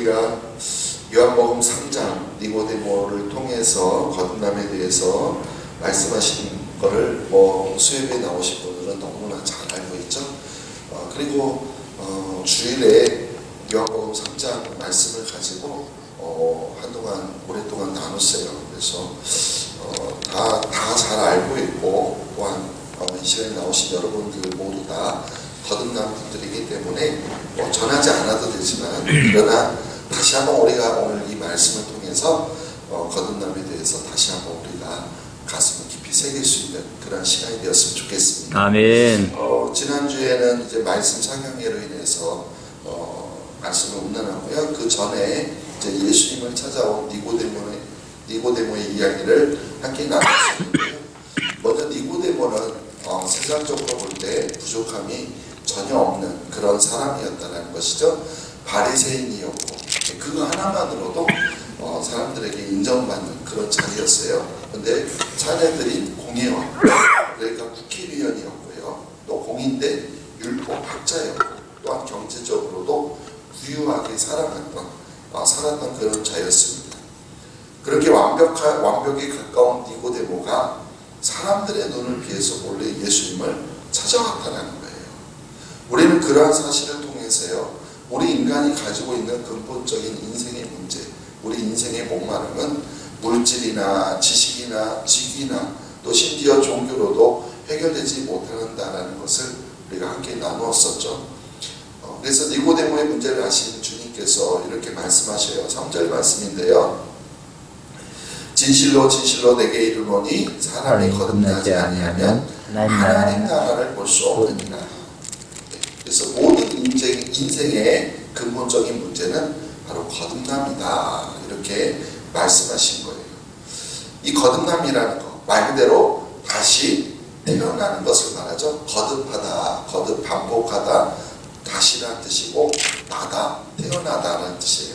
우리가 요한복음 3장 니고데모를 통해서 거듭남에 대해서 말씀하신 거를 수요일에 나오신 분들은 너무나 잘 알고 있죠. 그리고 주일에 요한복음 3장 말씀을 가지고 한동안 오랫동안 나눴어요. 그래서 다 잘 알고 있고, 또한 이 시간에 나오신 여러분들 모두 다 거듭난 분들이기 때문에 전하지 않아도 되지만, 그러나 다시 한번 우리가 오늘 이 말씀을 통해서 거듭남에 대해서 다시 한번 우리가 가슴을 깊이 새길 수 있는 그런 시간이 되었으면 좋겠습니다. 아멘. 지난주에는 이제 말씀 상향회로 인해서 말씀을 운운하고요. 그 전에 이제 예수님을 찾아온 니고데모의 이야기를 함께 나눴습니다. 먼저 니고데모는 세상적으로 볼 때 부족함이 전혀 없는 그런 사람이었다는 것이죠. 바리새인이었고, 그거 하나만으로도 사람들에게 인정받는 그런 자리였어요. 근데 자녀들이 공회원, 그러니까 국회의원이었고요. 또 공인대 율법학자였고, 또한 경제적으로도 부유하게 살았던 그런 자였습니다. 그렇게 완벽에 가까운 니고데모가 사람들의 눈을 피해서 몰래 예수님을 찾아왔다는 거예요. 우리는 그러한 사실을 통해서요, 우리 인간이 가지고 있는 근본적인 인생의 문제, 우리 인생의 목마름은 물질이나 지식이나 직위나 또 심지어 종교로도 해결되지 못한다는 것을 우리가 함께 나누었었죠. 그래서 니고데모의 문제를 아신 주님께서 이렇게 말씀하셔요. 3절 말씀인데요. 진실로 진실로 내게 이르노니 사람이 거듭나지 아니하면 하나님 나라를 볼 수 없느니라. 그래서 모든 인생의 근본적인 문제는 바로 거듭남이다, 이렇게 말씀하신 거예요. 이 거듭남이라는 것, 말 그대로 다시 태어나는 것을 말하죠. 거듭하다, 거듭 반복하다, 다시라는 뜻이고, 나다, 태어나다라는 뜻이에요.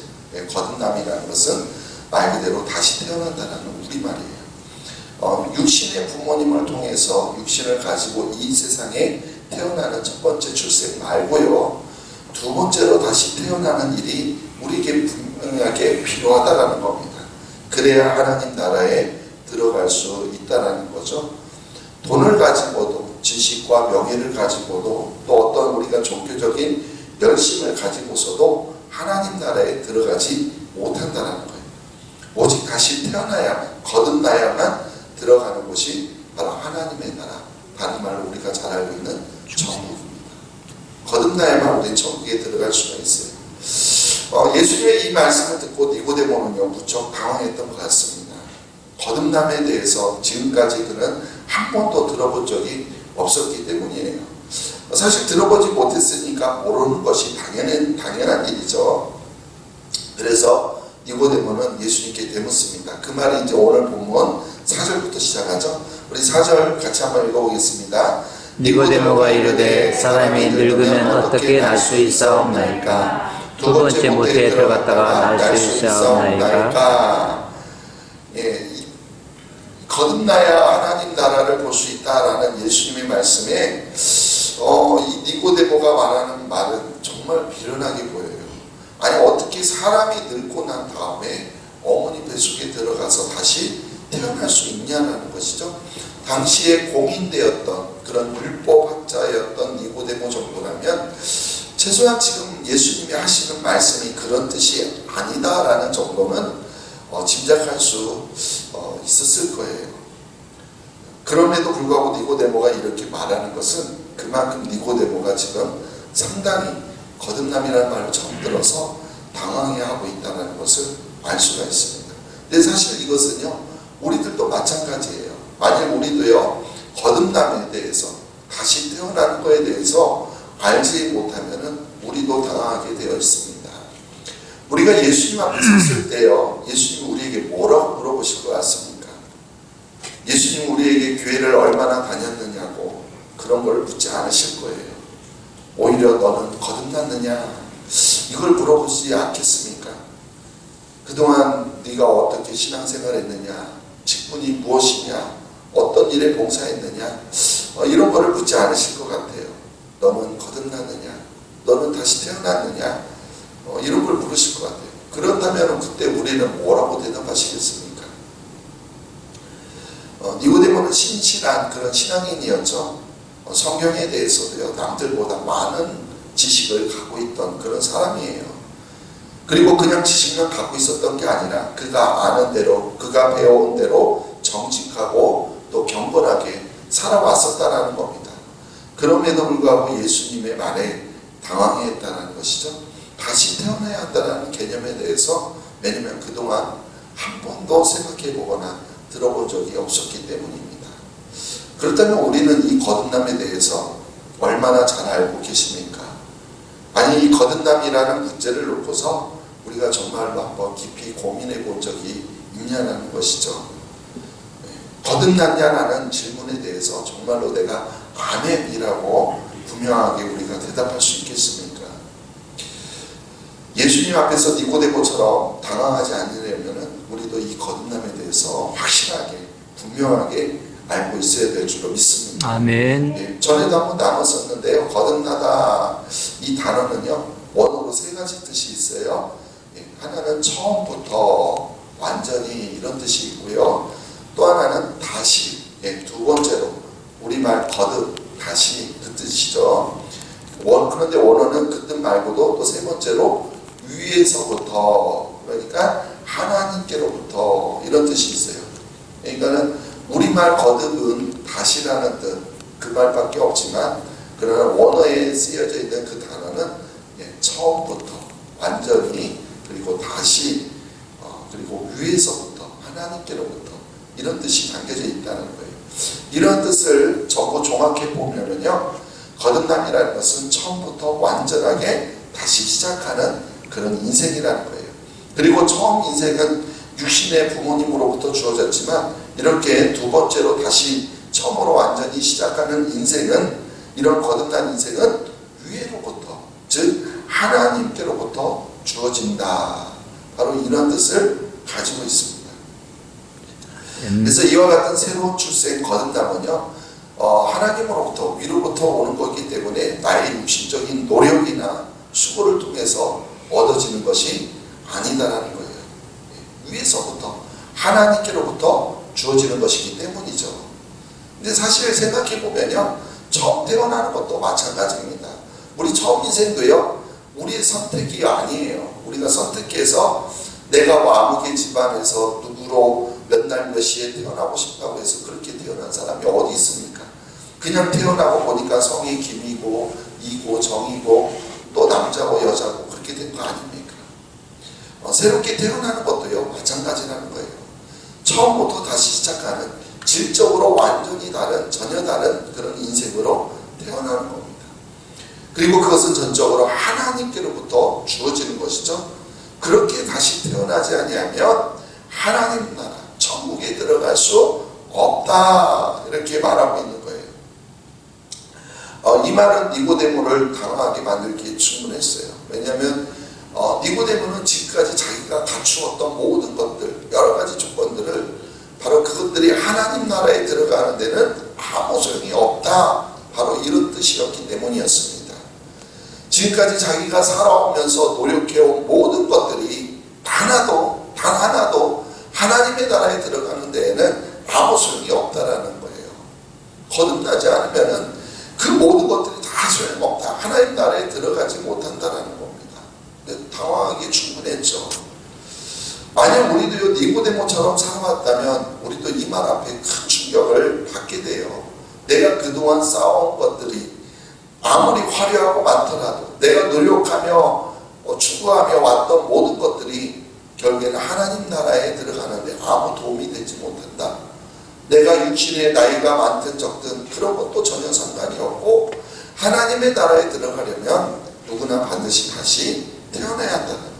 거듭남이라는 것은 말 그대로 다시 태어난다는 우리말이에요. 육신의 부모님을 통해서 육신을 가지고 이 세상에 태어나는 첫 번째 출생 말고요, 두 번째로 다시 태어나는 일이 우리에게 분명하게 필요하다는 겁니다. 그래야 하나님 나라에 들어갈 수 있다는 거죠. 돈을 가지고도, 지식과 명예를 가지고도, 또 어떤 우리가 종교적인 열심을 가지고서도 하나님 나라에 들어가지 못한다는 거예요. 오직 다시 태어나야만, 거듭나야만 들어가는 곳이 바로 하나님의 나라, 다른 말로 우리가 잘 알고 있는 천국입니다. 거듭나야만 우리는 천국에 들어갈 수가 있어요. 예수님의 이 말씀을 듣고 니고데모는요, 무척 당황했던 것 같습니다. 거듭남에 대해서 지금까지 그는 한 번도 들어본 적이 없었기 때문이에요. 사실 들어보지 못했으니까 모르는 것이 당연한 일이죠. 그래서 니고데모는 예수님께 되묻습니다. 그 말이 이제 오늘 본문 4절부터 시작하죠. 우리 4절 같이 한번 읽어보겠습니다. 니고데모가 이르되 사람이 늙으면 어떻게 날 수 있사옵나이까? 두 번째 모태에 들어갔다가 날 수 있사옵나이까? 거듭나야 하나님 나라를 볼 수 있다라는 예수님의 말씀에 이 니고데모가 말하는 말은 정말 비련하게 보여요. 아니, 어떻게 사람이 늙고 난 다음에 어머니 뱃속에 들어가서 다시 태어날 수 있냐는 것이죠. 당시에 공인되었던 그런 율법학자였던 니고데모 정도라면 최소한 지금 예수님이 하시는 말씀이 그런 뜻이 아니다라는 정도는 짐작할 수 있었을 거예요. 그럼에도 불구하고 니고데모가 이렇게 말하는 것은 그만큼 니고데모가 지금 상당히 거듭남이라는 말을 처음 들어서 당황해하고 있다는 것을 알 수가 있습니다. 근데 사실 이것은요, 우리들도 마찬가지예요. 만약 우리도요, 거듭남에 대해서, 다시 태어나는 것에 대해서 알지 못하면은 우리도 당황하게 되어 있습니다. 우리가 예수님 앞에 섰을 때요, 예수님 우리에게 뭐라고 물어보실 것 같습니까? 예수님 우리에게 교회를 얼마나 다녔느냐고 그런 걸 묻지 않으실 거예요. 오히려 너는 거듭났느냐, 이걸 물어보지 않겠습니까? 그동안 네가 어떻게 신앙생활 했느냐, 직분이 무엇이냐, 어떤 일에 봉사했느냐, 이런 거를 묻지 않으실 것 같아요. 너는 거듭났느냐, 너는 다시 태어났느냐, 이런 걸 물으실 것 같아요. 그렇다면 그때 우리는 뭐라고 대답하시겠습니까? 니고데모는 신실한 그런 신앙인이었죠. 성경에 대해서도요, 남들보다 많은 지식을 갖고 있던 그런 사람이에요. 그리고 그냥 지식만 갖고 있었던 게 아니라 그가 아는 대로, 그가 배워온 대로 정직하고 또 경건하게 살아왔었다는 겁니다. 그럼에도 불구하고 예수님의 말에 당황했다는 것이죠. 다시 태어나야 한다는 개념에 대해서, 왜냐하면 그동안 한 번도 생각해 보거나 들어본 적이 없었기 때문입니다. 그렇다면 우리는 이 거듭남에 대해서 얼마나 잘 알고 계십니까? 아니, 이 거듭남이라는 문제를 놓고서 우리가 정말로 한번 깊이 고민해 본 적이 있냐는 것이죠. 거듭났냐라는 질문에 대해서 정말로 내가 아멘이라고 분명하게 우리가 대답할 수 있겠습니까? 예수님 앞에서 니고데모처럼 당황하지 않으려면 우리도 이 거듭남에 대해서 확실하게 분명하게 알고 있어야 될 줄로 믿습니다. 아멘. 전에도 한번 나눴었는데요. 거듭나다 이 단어는요, 원어로 세 가지 뜻이 있어요. 하나는 처음부터 완전히 이런 뜻이 있고요. 또 하나는 다시, 두 번째로 우리말 거듭, 다시 그 뜻이죠. 그런데 원어는 그 뜻 말고도 또 세 번째로 위에서부터, 그러니까 하나님께로부터 이런 뜻이 있어요. 그러니까는 우리말 거듭은 다시라는 뜻, 그 말밖에 없지만 그러나 원어에 쓰여져 있는 그 단어는 처음부터 완전히, 그리고 다시, 그리고 위에서부터 하나님께로부터 이런 뜻이 담겨져 있다는 거예요. 이런 뜻을 전부 종합해 보면은요, 거듭남이라는 것은 처음부터 완전하게 다시 시작하는 그런 인생이라는 거예요. 그리고 처음 인생은 육신의 부모님으로부터 주어졌지만 이렇게 두 번째로 다시 처음으로 완전히 시작하는 인생은, 이런 거듭난 인생은 위로부터, 즉 하나님께로부터 주어진다. 바로 이런 뜻을 가지고 있습니다. 그래서 이와 같은 새로운 출생 거듭남은요, 하나님으로부터, 위로부터 오는 거기 때문에 나의 육신적인 노력이나 수고를 통해서 얻어지는 것이 아니다라는 거예요. 위에서부터, 하나님께로부터 주어지는 것이기 때문이죠. 근데 사실 생각해 보면요, 처음 태어나는 것도 마찬가지입니다. 우리 처음 인생도요, 우리의 선택이 아니에요. 우리가 선택해서 내가 아무개 집안에서 누구로 몇 날 몇 시에 태어나고 싶다고 해서 그렇게 태어난 사람이 어디 있습니까? 그냥 태어나고 보니까 성이 김이고 이고 정이고 또 남자고 여자고 그렇게 된 거 아닙니까? 새롭게 태어나는 것도요, 마찬가지라는 거예요. 처음부터 다시 시작하는, 질적으로 완전히 다른, 전혀 다른 그런 인생으로 태어나는 겁니다. 그리고 그것은 전적으로 하나님께로부터 주어지는 것이죠. 그렇게 다시 태어나지 아니하면 하나님 나라, 천국에 들어갈 수 없다, 이렇게 말하고 있는 거예요. 이 말은 니고데모를 당황하게 만들기에 충분했어요. 왜냐하면 니고데모는 지금까지 자기가 갖추었던 모든 것들, 여러 가지 조건들을, 바로 그것들이 하나님 나라에 들어가는 데는 아무 소용이 없다, 바로 이런 뜻이었기 때문이었습니다. 지금까지 자기가 살아오면서 노력해온 모든 것들이 단 하나도 하나님의 나라에 들어가는 데에는 아무 소용이 없다라는 거예요. 거듭나지 않으면은 그 모든 것들이 다 소용없다, 하나님 나라에 들어가지 못한다라는 겁니다. 근데 당황하기 충분했죠. 만약 우리도 니고데모처럼 살아왔다면 우리도 이 말 앞에 큰 충격을 받게 돼요. 내가 그동안 쌓아온 것들이 아무리 화려하고 많더라도, 내가 노력하며 추구하며 왔던 모든 것들이 결국에는 하나님 나라에 들어가는데 아무 도움이 되지 못한다. 내가 육신의 나이가 많든 적든 그런 것도 전혀 상관이 없고, 하나님의 나라에 들어가려면 누구나 반드시 다시 태어나야 한다는 거예요.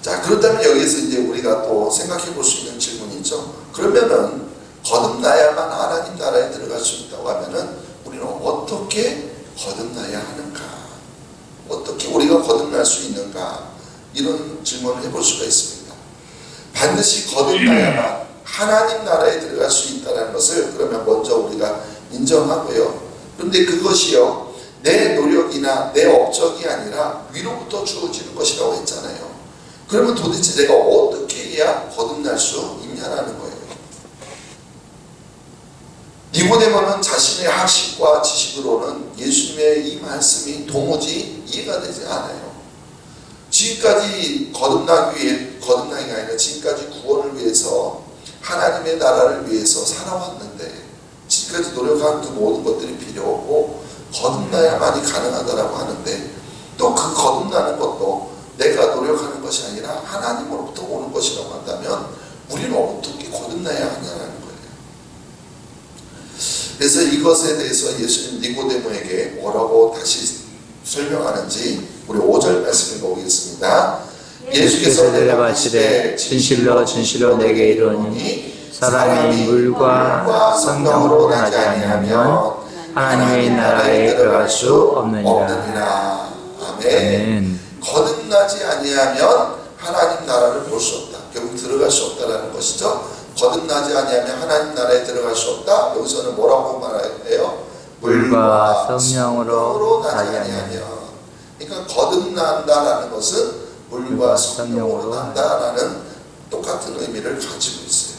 자, 그렇다면 여기서 이제 우리가 또 생각해 볼 수 있는 질문이죠. 그러면은 거듭나야만 하나님 나라에 들어갈 수 있다고 하면은 우리는 어떻게 거듭나야 하는가? 어떻게 우리가 거듭날 수 있는가? 이런 질문을 해볼 수가 있습니다. 반드시 거듭나야만 하나님 나라에 들어갈 수 있다는 것을 그러면 먼저 우리가 인정하고요. 그런데 그것이요, 내 노력이나 내 업적이 아니라 위로부터 주어지는 것이라고 했잖아요. 그러면 도대체 내가 어떻게 해야 거듭날 수 있냐라는 거예요. 니고데모는 자신의 학식과 지식으로는 예수님의 이 말씀이 도무지 이해가 되지 않아요. 지금까지 거듭나기가 아니라 지금까지 구원을 위해서 하나님의 나라를 위해서 살아왔는데 지금까지 노력한 그 모든 것들이 필요 없고 거듭나야만이 가능하다라고 하는데 또 그 거듭나는 것도 내가 노력하는 것이 아니라 하나님으로부터 오는 것이라고 한다면 우리는 어떻게 거듭나야 하냐는 거예요. 그래서 이것에 대해서 예수님 니고데모에게 뭐라고 다시 설명하는지 우리 5절 말씀 읽어보겠습니다. 예수께서 대답하시되 진실로 진실로 내게 이르노니 사람이 물과 성령으로 나지 아니하면 하나님의 나라에 들어갈 수 없느니라. 아멘. 거듭나지 아니하면 하나님 나라를 볼 수 없다. 결국 들어갈 수 없다라는 것이죠. 거듭나지 아니하면 하나님 나라에 들어갈 수 없다. 여기서는 뭐라고 말해요? 물과 성령으로 나지 아니하면. 그러니까 거듭난다라는 것은 물과 성령으로 난다라는 똑같은 의미를 가지고 있어요.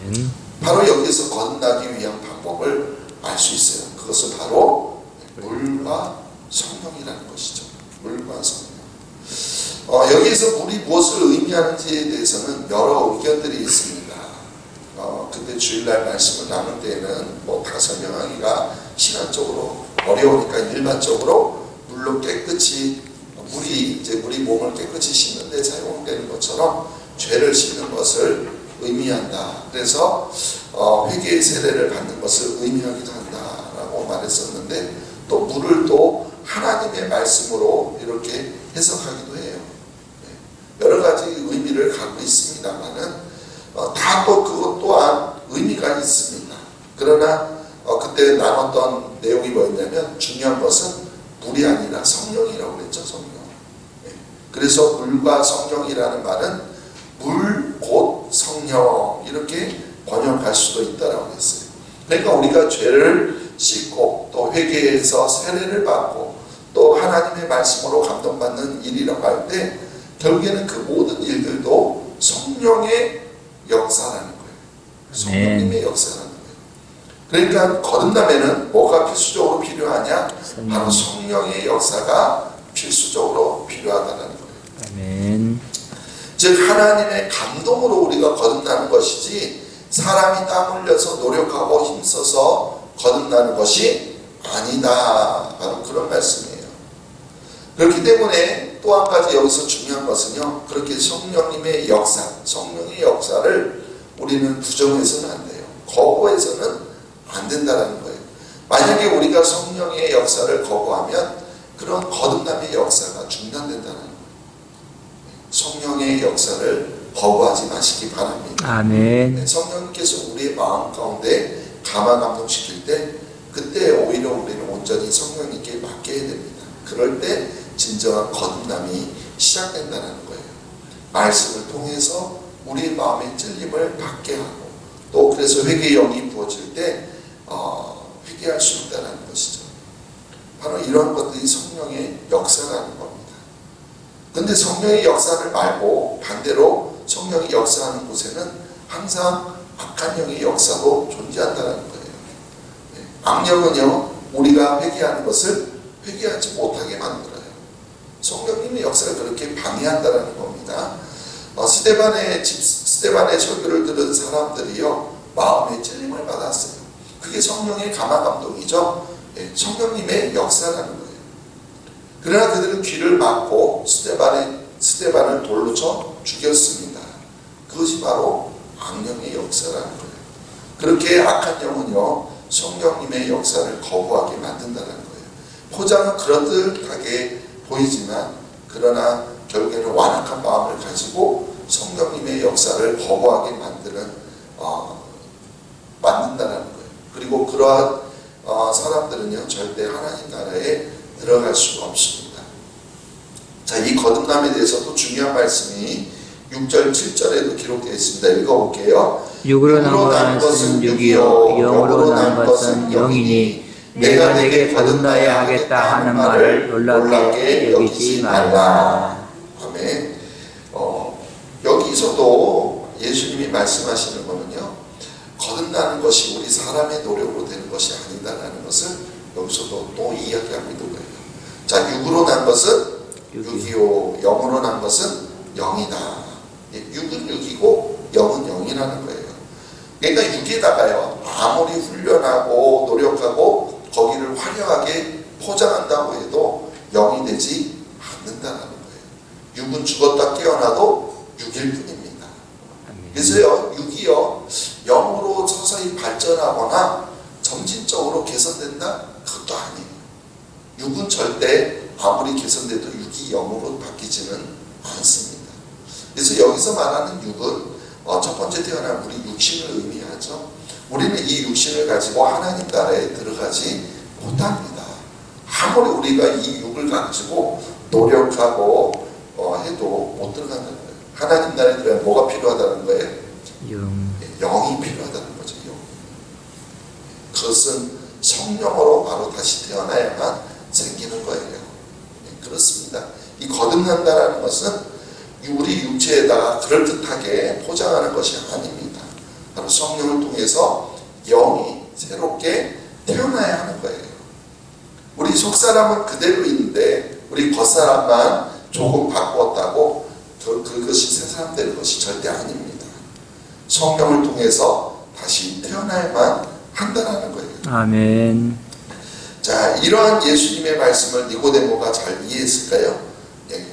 아멘. 바로 여기서 거듭나기 위한 방법을 알 수 있어요. 그것은 바로 물과 성령이라는 것이죠. 물과 성령. 여기에서 물이 무엇을 의미하는지에 대해서는 여러 의견들이 있습니다. 그때 주일날 말씀을 나눌 때에는 다 설명하기가 시간적으로 어려우니까 일반적으로 물로 깨끗이 물이 몸을 깨끗이 씻는 데 사용되는 것처럼 죄를 씻는 것을 의미한다. 그래서 회개의 세례를 받는 것을 의미하기도 한다라고 말했었는데 또 물을 또 하나님의 말씀으로 이렇게 해석하기도 해요. 여러 가지 의미를 갖고 있습니다만은 다 또 그것 또한 의미가 있습니다. 그러나 그때 나눴던 내용이 뭐였냐면 중요한 것은 물이 아니라 성령이라고 그랬죠. 성령. 그래서 물과 성령이라는 말은 물 곧 성령 이렇게 번역할 수도 있다라고 했어요. 그러니까 우리가 죄를 씻고 또 회개해서 세례를 받고 또 하나님의 말씀으로 감동받는 일이라고 할 때 결국에는 그 모든 일들도 성령의 역사라는 거예요. 성령님의 역사라는 거예요. 그러니까 거듭남에는 뭐가 필수적으로 필요하냐? 바로 성령의 역사가 필수적으로 필요하다는 거예요. 아멘. 즉 하나님의 감동으로 우리가 거듭나는 것이지 사람이 땀 흘려서 노력하고 힘써서 거듭나는 것이 아니다. 바로 그런 말씀이에요. 그렇기 때문에 또 한 가지 여기서 중요한 것은요. 그렇게 성령님의 역사, 성령의 역사를 우리는 부정해서는 안 돼요. 거부해서는 안 된다는 거예요. 만약에 우리가 성령의 역사를 거부하면 그런 거듭남의 역사가 중단된다는 거예요. 성령의 역사를 거부하지 마시기 바랍니다. 아멘. 성령님께서 우리의 마음 가운데 감화 감동시킬 때 그때 오히려 우리는 온전히 성령님께 맡겨야 됩니다. 그럴 때 진정한 거듭남이 시작된다는 거예요. 말씀을 통해서 우리의 마음의 찔림을 받게 하고 또 그래서 회개의 영이 부어질 때 회개할 수 있다는 것이죠. 바로 이런 것들이 성령의 역사라는 겁니다. 근데 성령의 역사를 말고 반대로 성령이 역사하는 곳에는 항상 악한 영의 역사도 존재한다는 거예요. 악령은요, 우리가 회개하는 것을 회개하지 못하게 만들어요. 성령님의 역사를 그렇게 방해한다는 겁니다. 스데반의 설교를 들은 사람들이요, 마음의 찔림을 받았어요. 그게 성령의 감화 감동이죠. 성령님의 역사라는 거예요. 그러나 그들은 귀를 막고 스데반을 돌로 쳐 죽였습니다. 그것이 바로 악령의 역사라는 거예요. 그렇게 악한 영은요, 성령님의 역사를 거부하게 만든다는 거예요. 포장은 그럴듯하게 보이지만 그러나 결국에는 완악한 마음을 가지고 성령님의 역사를 거부하게 만든다는 거예요. 그리고 그러한 사람들은요, 절대 하나님 나라에 들어갈 수가 없습니다. 자, 이 거듭남에 대해서도 중요한 말씀이 6절, 7절에도 기록되어 있습니다. 읽어볼게요. 육으로 난 것은 육이요 영으로 난 것은 영이니 내가 내게 거듭나야 하겠다 하는 말을 놀랍게 여기지 말라. 아멘. 여기서도 예수님이 말씀하시는 거는요, 거듭나는 것이 우리 사람의 노력으로 되는 것이 아니다라는 것을 여기서도 또 이야기하고 있는 거예요. 자, 육으로 난 것은 육이요, 영으로 난 것은 영이다. 육은 육이고 영은 영이라는 거예요. 그러니까 육에다가요, 아무리 훈련하고 노력하고 거기를 화려하게 포장한다고 해도 영이 되지 않는다는 거예요. 육은 죽었다 깨어나도 육일 뿐입니다. 그래서요, 육이요, 영으로 서서히 발전하거나 점진적으로 개선된다? 그것도 아니에요. 육은 절대 아무리 개선돼도 육이 영으로 바뀌지는 않습니다. 그래서 여기서 말하는 육은 첫 번째 태어난 우리 육신을 의미하죠. 우리는 이 육신을 가지고 하나님 나라에 들어가지 못합니다. 아무리 우리가 이 육을 가지고 노력하고 해도 못 들어간다는 거예요. 하나님 나라에 들어가면 뭐가 필요하다는 거예요? 영이 필요하다는 거죠. 영. 그것은 성령으로 바로 다시 태어나야만 생기는 거예요. 그렇습니다. 이 거듭난다는 것은 우리 육체에다가 그럴듯하게 포장하는 것이 아닙니다. 바로 성령을 통해서 영이 새롭게 태어나야 하는 거예요. 우리 속사람은 그대로 있는데 우리 겉사람만 조금 바꾸었다고 그것이 새 사람 되는 것이 절대 아닙니다. 성령을 통해서 다시 태어나야만 한다는 거예요. 아멘. 자, 이러한 예수님의 말씀을 니고데모가 잘 이해했을까요?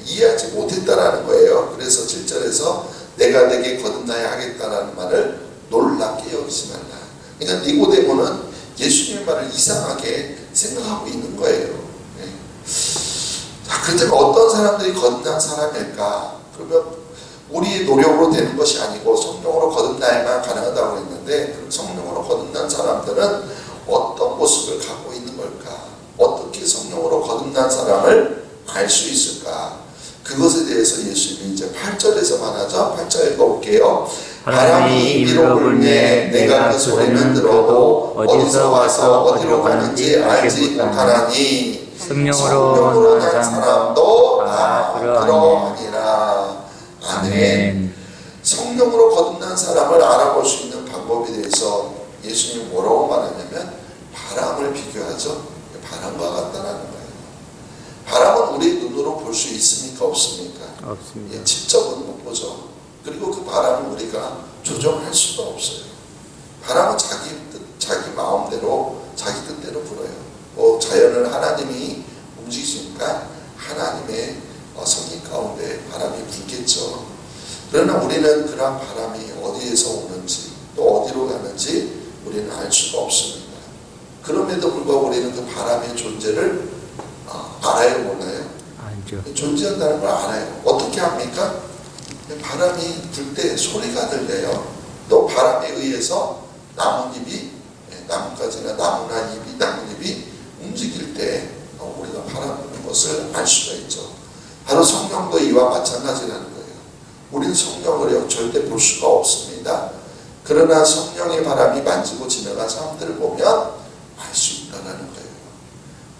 이해하지 못했다라는 거예요. 그래서 7절에서 내가 내게 거듭나야 하겠다라는 말을 놀랍게 여기지 말라. 그러니까 니고데모는 예수님의 말을 이상하게 생각하고 있는 거예요. 자, 그렇다면 어떤 사람들이 거듭난 사람일까? 그러면 우리의 노력으로 되는 것이 아니고 성령으로 거듭나야만 가능하다고 했는데, 그럼 성령으로 거듭난 사람들은 어떤 모습을 갖고 있는 걸까? 어떻게 성령으로 거듭난 사람을 알 수 있을까? 그것에 대해서 예수님이 이제 8절에서 말하죠. 8절 읽어볼게요. 바람이 이리로 불매 내가 그 소리는 들어도 어디서 와서 어디로 가는지 알지 못하나니 성령으로 난 사람도 다 그러하니라. 아멘. 성령으로 거듭난 사람을 알아볼 수 있는 방법에 대해서 예수님이 뭐라고 말하냐면 바람을 비교하죠. 바람과 같다라는 거예요. 바람은 우리 눈으로 볼 수 있습니까? 없습니까? 없습니다. 직접은 못 보죠. 그리고 그 바람은 우리가 조정할 수가 없어요. 바람은 자기 마음대로 자기 뜻대로 불어요. 자연을 하나님이 움직이시니까 하나님의 성인 가운데 바람이 불겠죠. 그러나 우리는 그러한 바람이 어디에서 오는지 또 어디로 가는지 우리는 알 수가 없습니다. 그럼에도 불구하고 우리는 그 바람의 존재를 알아요, 몰라요? 알죠. 존재한다는 걸 알아요. 어떻게 합니까? 바람이 불 때 소리가 들려요. 또 바람에 의해서 나뭇잎이, 나뭇가지나 나무나 잎이, 나뭇잎이 움직일 때 우리가 바람 부는 것을 알 수가 있죠. 바로 성령도 이와 마찬가지라는 거예요. 우리는 성령을 절대 볼 수가 없습니다. 그러나 성령의 바람이 만지고 지나간 사람들을 보면 알 수 있다는 거예요.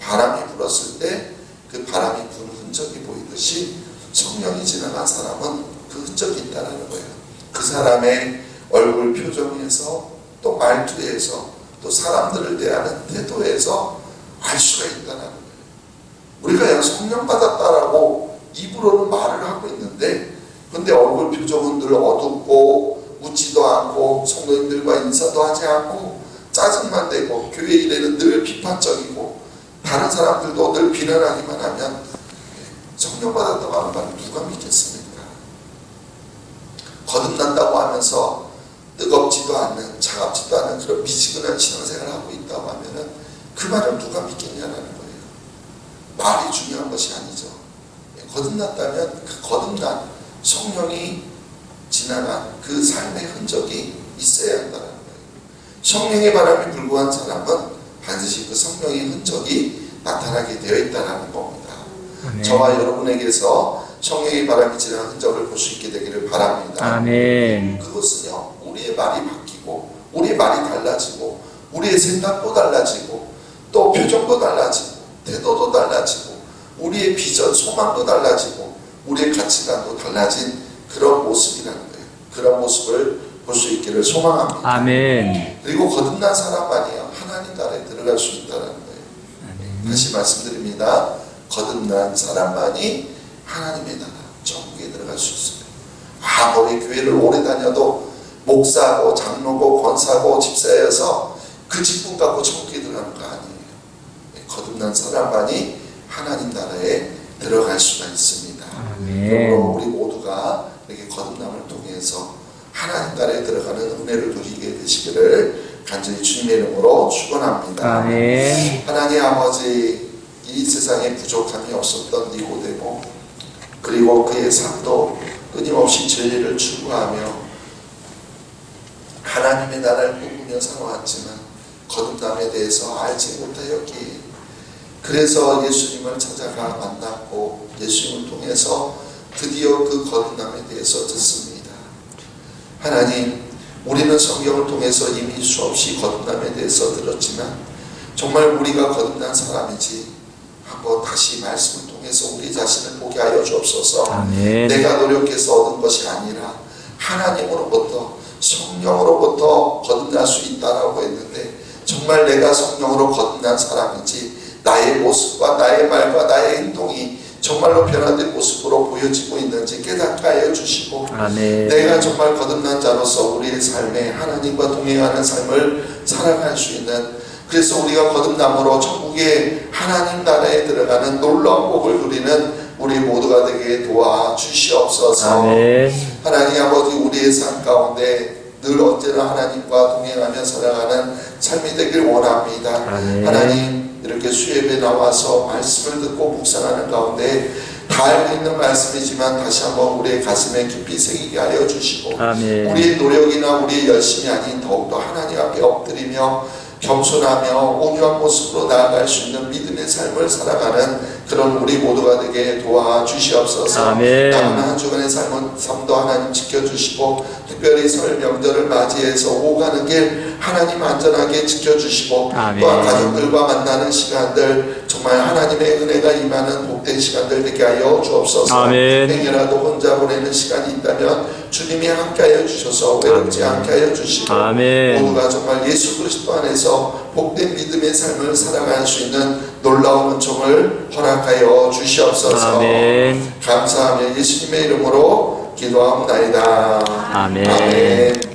바람이 불었을 때 그 바람이 부는 흔적이 보이듯이 성령이 지나간 사람은 그 흔적이 있다는 거예요. 그 사람의 얼굴 표정에서 또 말투에서 또 사람들을 대하는 태도에서 알 수가 있다는 거예요. 우리가 성령 받았다라고 입으로는 말을 하고 있는데 근데 얼굴 표정은 늘 어둡고 웃지도 않고 성도님들과 인사도 하지 않고 짜증만 내고 교회 일에는 늘 비판적이고 다른 사람들도 늘 비난하기만 하면 성령 받았다고 하는 말을 누가 믿겠습니까? 거듭난다고 하면서 뜨겁지도 않는 차갑지도 않은 그런 미지근한 신앙생활을 하고 있다고 하면은 그 말을 누가 믿겠냐는 거예요. 말이 중요한 것이 아니죠. 거듭났다면 그 거듭난 성령이 지나간 그 삶의 흔적이 있어야 한다는 거예요. 성령의 바람이 불고 한 사람은 반드시 그 성령의 흔적이 나타나게 되어 있다는 겁니다. 아멘. 저와 여러분에게서 성령의 바람이 지나간 흔적을 볼 수 있게 되기를 바랍니다. 아멘. 그것은요, 우리의 말이 바뀌고 우리의 말이 달라지고 우리의 생각도 달라지고 또 표정도 달라지고 태도도 달라지고 우리의 비전, 소망도 달라지고 우리의 가치관도 달라진 그런 모습이라는 거예요. 그런 모습을 볼 수 있기를 소망합니다. 아멘. 그리고 거듭난 사람만이요 하나님 나라에 들어갈 수 있다는 거예요. 다시 말씀드립니다. 거듭난 사람만이 하나님의 나라, 천국에 들어갈 수 있어요. 아무리 교회를 오래 다녀도 목사고 장로고 권사고 집사여서 그 직분 갖고 천국에 들어가는 거 아니에요. 거듭난 사람만이 하나님 나라에 들어갈 수가 있습니다. 그러므로 우리 모두가 이렇게 거듭남을 통해서 하나님 나라에 들어가는 은혜를 누리게 되시기를 간절히 주님의 이름으로 축원합니다. 아멘. 하나님 아버지, 이 세상에 부족함이 없었던 니고데모, 그리고 그의 삶도 끊임없이 진리를 추구하며 하나님의 나라를 꿈꾸며 살아왔지만 거듭남에 대해서 알지 못하였기에 그래서 예수님을 찾아가 만났고 예수님을 통해서 드디어 그 거듭남에 대해서 듣습니다. 하나님, 우리는 성경을 통해서 이미 수없이 거듭남에 대해서 들었지만 정말 우리가 거듭난 사람이지 한번 다시 말씀을 통해서 우리 자신을 보게 하여 주옵소서. 아멘. 내가 노력해서 얻은 것이 아니라 하나님으로부터 성령으로부터 거듭날 수 있다라고 했는데 정말 내가 성령으로 거듭난 사람인지 나의 모습과 나의 말과 나의 행동이 정말로 변화된 모습으로 보여지고 있는지 깨닫게 하여 주시고 아멘. 내가 정말 거듭난 자로서 우리의 삶에 하나님과 동행하는 삶을 살아갈 수 있는, 그래서 우리가 거듭남으로 천국의 하나님 나라에 들어가는 놀라운 복을 누리는 우리 모두가 되게 도와 주시옵소서. 아멘. 하나님 아버지, 우리의 삶 가운데 늘 언제나 하나님과 동행하며 살아가는 삶이 되길 원합니다. 아멘. 하나님, 이렇게 수협에 나와서 말씀을 듣고 묵상하는 가운데 다 알고 있는 말씀이지만 다시 한번 우리의 가슴에 깊이 새기게 하여 주시고 아멘. 우리의 노력이나 우리의 열심이 아닌 더욱더 하나님 앞에 엎드리며 겸손하며 온유한 모습으로 나아갈 수 있는 믿음의 삶을 살아가는 그런 우리 모두가 되게 도와주시옵소서. 아멘. 남은 한 주간의 삶도 하나님 지켜주시고 특별히 설 명절을 맞이해서 오가는 길 하나님 안전하게 지켜주시고 아멘. 또한 가족들과 만나는 시간들 정말 하나님의 은혜가 임하는 복된 시간들 되게 하여 주옵소서. 아멘. 행여라도 혼자 보내는 시간이 있다면 주님이 함께하여 주셔서 외롭지 않게 하여 주시고 아멘. 모두가 정말 예수 그리스도 안에서 복된 믿음의 삶을 살아갈 수 있는 놀라운 은총을 허락하여 주시옵소서. 아멘. 감사하며 예수님의 이름으로 기도합니다. 아멘. 아멘.